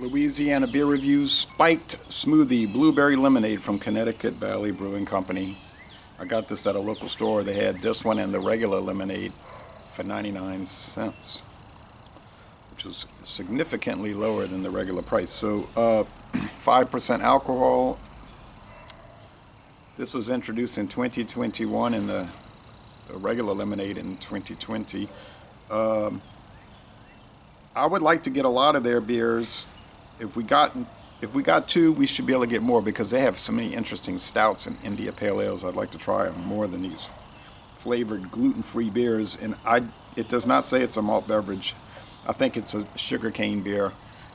Louisiana beer reviews: spiked smoothie blueberry lemonade from Connecticut Valley Brewing Company. I got this at a local store. They had this one and the regular lemonade for 99 cents, which was significantly lower than the regular price. So 5% alcohol. This was introduced in 2021 and the regular lemonade in 2020. I would like to get a lot of their beers. If we got two, we should be able to get more because they have so many interesting stouts and India Pale Ales. I'd like to try them more than these flavored gluten-free beers. And it does not say it's a malt beverage. I think it's a sugar cane beer,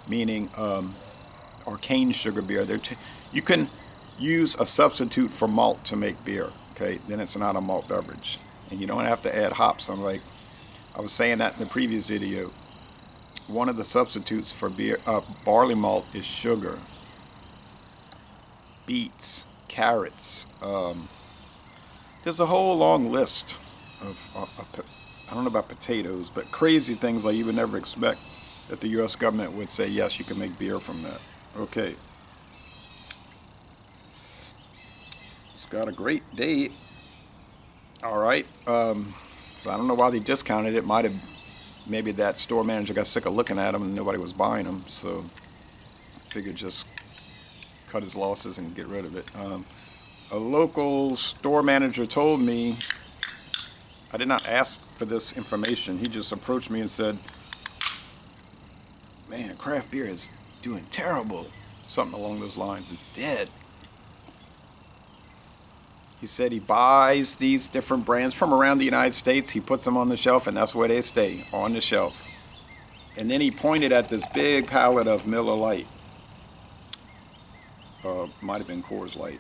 meaning or cane sugar beer. You can use a substitute for malt to make beer. Okay, then it's not a malt beverage, and you don't have to add hops. I was saying that in the previous video. One of the substitutes for beer, barley malt, is sugar, beets, carrots. There's a whole long list of, I don't know about potatoes, but crazy things like you would never expect that the U.S. government would say, yes, you can make beer from that. Okay. It's got a great date. All right. I don't know why they discounted it. Maybe that store manager got sick of looking at them and nobody was buying them, so figured just cut his losses and get rid of it. A local store manager told me, I did not ask for this information, he just approached me and said, man, craft beer is doing terrible. Something along those lines. It's dead. He said he buys these different brands from around the United States. He puts them on the shelf, and that's where they stay, on the shelf. And then he pointed at this big pallet of Miller Lite. Might have been Coors Light.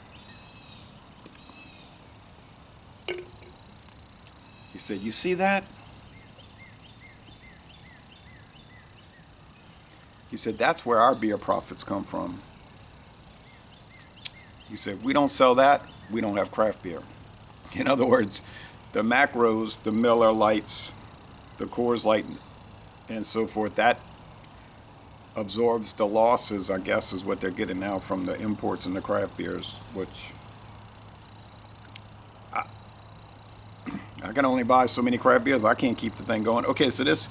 He said, you see that? He said, that's where our beer profits come from. He said, we don't sell that, we don't have craft beer. In other words, the macros, the Miller Lights, the Coors Light, and so forth, that absorbs the losses, I guess, is what they're getting now from the imports and the craft beers, which I can only buy so many craft beers. I can't keep the thing going. Okay, so this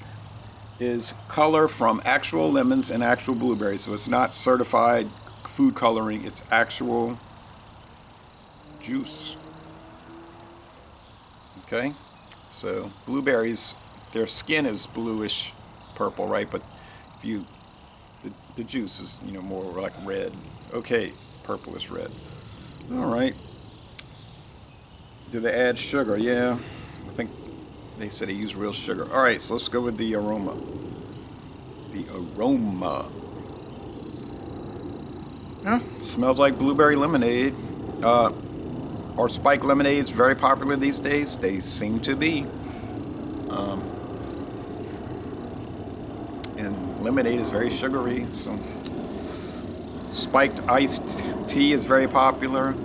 is color from actual lemons and actual blueberries. So it's not certified food coloring. It's actual juice. Okay, so blueberries, their skin is bluish purple, right? But if the juice is, more like red. Okay, purplish red. All right. Do they add sugar? Yeah, I think they said they use real sugar. All right, so let's go with the aroma. The aroma. Yeah, smells like blueberry lemonade. Are spiked lemonades very popular these days? They seem to be. And lemonade is very sugary, so spiked iced tea is very popular.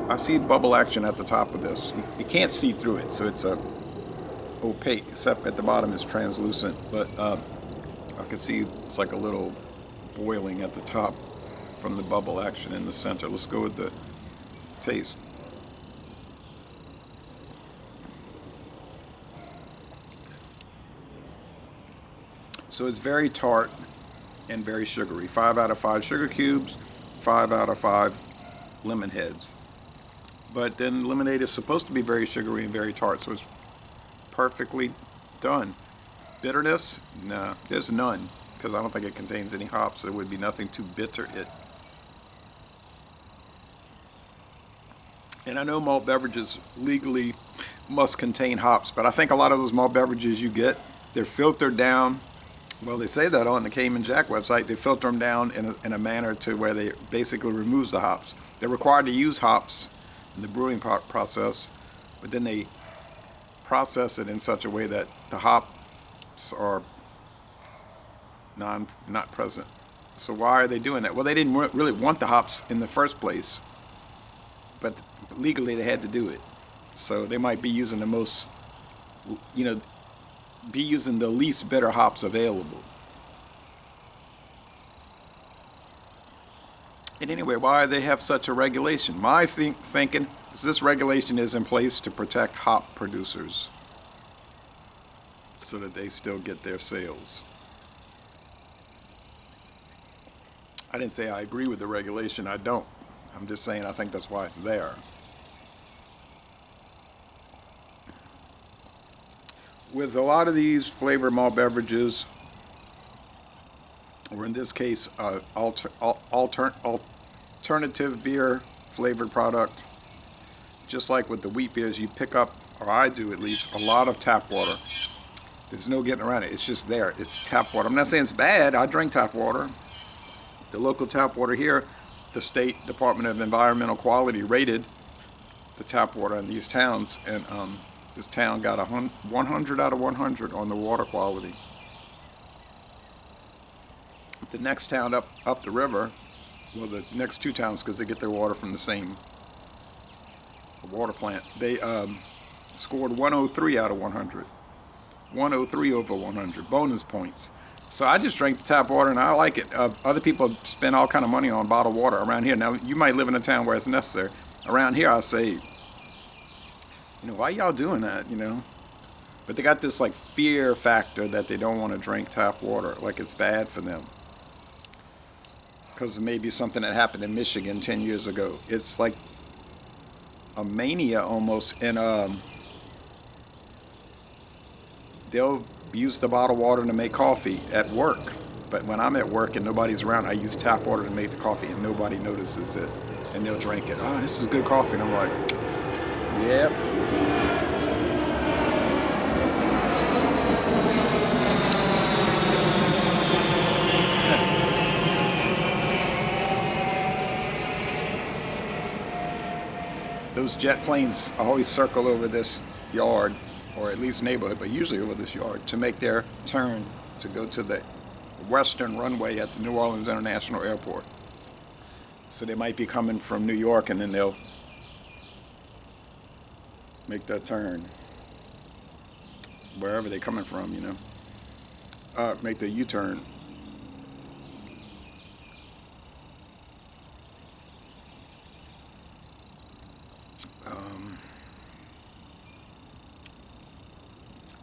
I see bubble action at the top of this. You can't see through it, so it's opaque, except at the bottom it's translucent, but I can see it's like a little boiling at the top from the bubble action in the center. Let's go with the taste. So it's very tart and very sugary. 5 out of 5 sugar cubes, 5 out of 5 lemon heads. But then lemonade is supposed to be very sugary and very tart, so it's perfectly done. Bitterness? Nah, there's none, because I don't think it contains any hops. There would be nothing to bitter it. And I know malt beverages legally must contain hops, but I think a lot of those malt beverages you get, they're filtered down. Well, they say that on the Cayman Jack website. They filter them down in a manner to where they basically removes the hops. They're required to use hops in the brewing process, but then they process it in such a way that the hops are not present. So why are they doing that? Well, they didn't really want the hops in the first place, but legally they had to do it. So they might be using the most, be using the least bitter hops available. And anyway, why they have such a regulation? My thinking is this regulation is in place to protect hop producers so that they still get their sales. I didn't say I agree with the regulation. I don't. I'm just saying I think that's why it's there. With a lot of these flavored malt beverages, or in this case, alternative beer flavored product, just like with the wheat beers, you pick up, or I do at least, a lot of tap water. There's no getting around it. It's just there. It's tap water. I'm not saying it's bad. I drink tap water. The local tap water here, the State Department of Environmental Quality rated the tap water in these towns, and this town got 100 out of 100 on the water quality. The next town up the river, well, the next two towns, because they get their water from the same water plant, they scored 103 out of 100. 103 over 100, bonus points. So I just drank the tap water, and I like it. Other people spend all kind of money on bottled water around here. Now, you might live in a town where it's necessary. Around here, I say, why y'all doing that, But they got this, like, fear factor that they don't want to drink tap water, like it's bad for them. Because maybe something that happened in Michigan 10 years ago. It's like a mania almost, and they'll use the bottled water to make coffee at work. But when I'm at work and nobody's around, I use tap water to make the coffee and nobody notices it. And they'll drink it. Oh, this is good coffee. And I'm like, yep. Those jet planes always circle over this yard, or at least neighborhood, but usually over this yard, to make their turn to go to the western runway at the New Orleans International Airport. So they might be coming from New York, and then they'll make that turn wherever they're coming from, make the U-turn.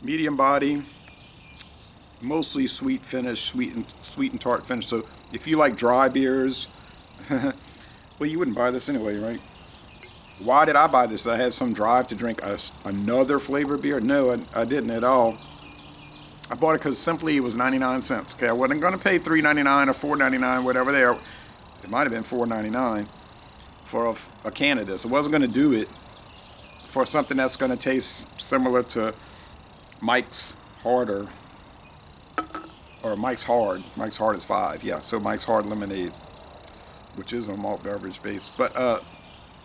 Medium body, mostly sweet finish, sweet and tart finish. So if you like dry beers, well, you wouldn't buy this anyway, right? Why did I buy this? I had some drive to drink another flavor beer? No, I didn't at all. I bought it because simply it was 99 cents. Okay, I wasn't going to pay $3.99 or $4.99, whatever they are. It might have been $4.99 for a can of this. I wasn't going to do it for something that's going to taste similar to Mike's Harder, or Mike's Hard. Mike's Hard is 5, yeah. So Mike's Hard Lemonade, which is a malt beverage base, but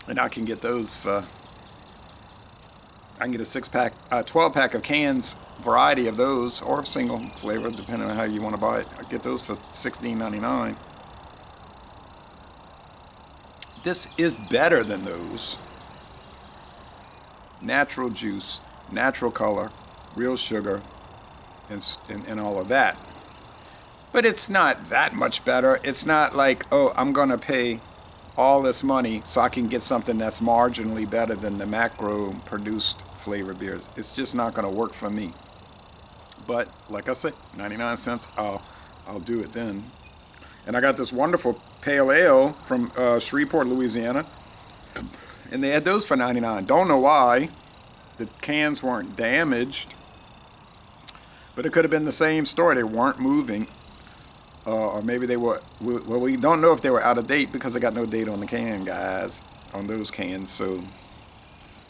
and I can get those for. I can get a 6-pack, 12-pack of cans, variety of those, or single flavor, depending on how you want to buy it. I get those for $16.99. This is better than those. Natural juice, natural color, real sugar, and all of that. But it's not that much better. It's not like, oh, I'm going to pay all this money so I can get something that's marginally better than the macro-produced flavor beers. It's just not going to work for me. But like I said, 99 cents, I'll do it then. And I got this wonderful pale ale from Shreveport, Louisiana. And they had those for 99. Don't know why. The cans weren't damaged. But it could have been the same story. They weren't moving. Or maybe they were, well, we don't know if they were out of date because they got no date on the can, guys, on those cans. So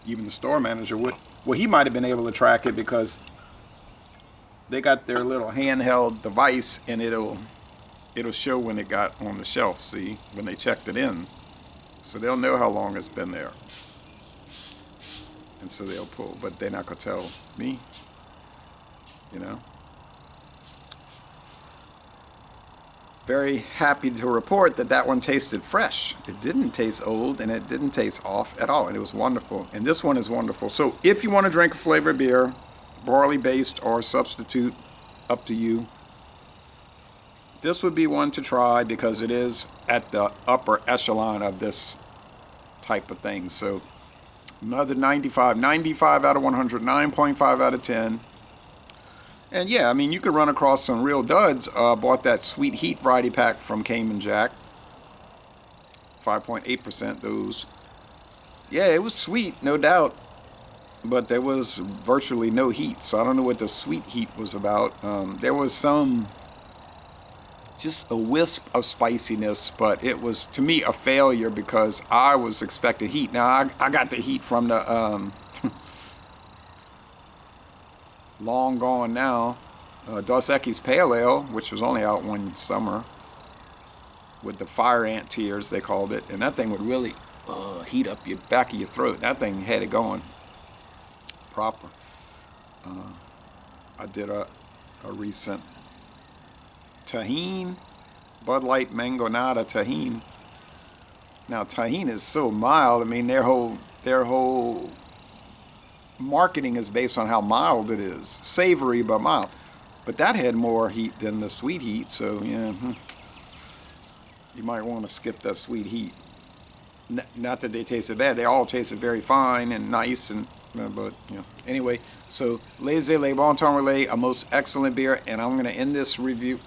even the store manager would, well, he might have been able to track it because they got their little handheld device and it'll show when it got on the shelf, see, when they checked it in. So they'll know how long it's been there. And so they'll pull, but they're not going to tell me, Very happy to report that one tasted fresh. It didn't taste old, and it didn't taste off at all, and it was wonderful. And this one is wonderful. So if you want to drink a flavored beer, barley based or substitute, up to you. This would be one to try because it is at the upper echelon of this type of thing. So another 95, 95 out of 100, 9.5 out of 10. And yeah, I mean, you could run across some real duds. Bought that Sweet Heat variety pack from Cayman Jack. 5.8% those. Yeah, it was sweet, no doubt. But there was virtually no heat. So I don't know what the Sweet Heat was about. There was just a wisp of spiciness, but it was, to me, a failure because I was expecting heat. Now, I got the heat from the long gone now Dos Equis Pale Ale, which was only out one summer, with the fire ant tears, they called it. And that thing would really heat up your back of your throat. That thing had it going proper. I did a recent Tajin, Bud Light Mangonada Tajin. Now Tajin is so mild. I mean, their whole marketing is based on how mild it is, savory but mild. But that had more heat than the Sweet Heat, so yeah, you might want to skip that Sweet Heat. Not that they tasted bad; they all tasted very fine and nice, and but you know. Anyway, so Les Bon Temps Relais, a most excellent beer, and I'm going to end this review.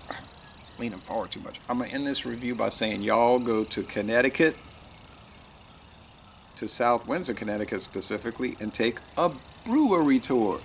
Leaning forward too much. I'm going to end this review by saying y'all go to Connecticut, to South Windsor, Connecticut specifically, and take a brewery tour.